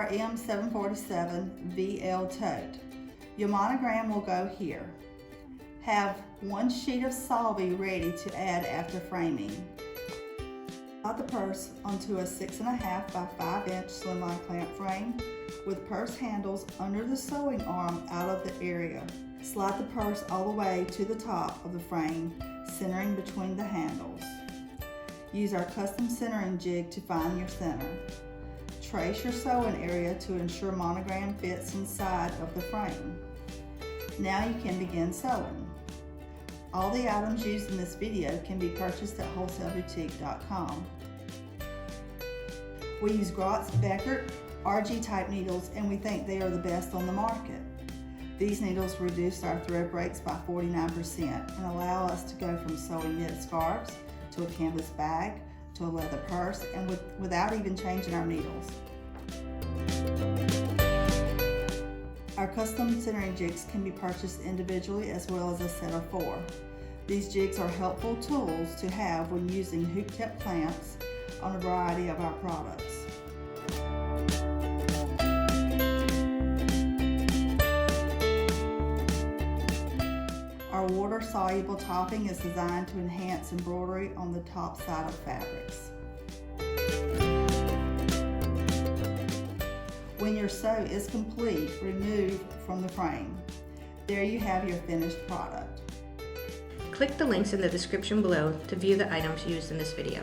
our M747VL tote. Your monogram will go here. Have one sheet of solvay ready to add after framing. Slide the purse onto a 6.5 by 5 inch slimline clamp frame with purse handles under the sewing arm out of the area. Slide the purse all the way to the top of the frame, centering between the handles. Use our custom centering jig to find your center. Trace your sewing area to ensure monogram fits inside of the frame. Now you can begin sewing. All the items used in this video can be purchased at wholesaleBoutique.com. We use Grotz Beckert RG type needles and we think they are the best on the market. These needles reduce our thread breaks by 49% and allow us to go from sewing knit scarves to a canvas bag to a leather purse and without even changing our needles. Our custom centering jigs can be purchased individually as well as a set of 4. These jigs are helpful tools to have when using hoop tip clamps on a variety of our products. Our water-soluble topping is designed to enhance embroidery on the top side of fabrics. When your sew is complete, remove from the frame. There you have your finished product. Click the links in the description below to view the items used in this video.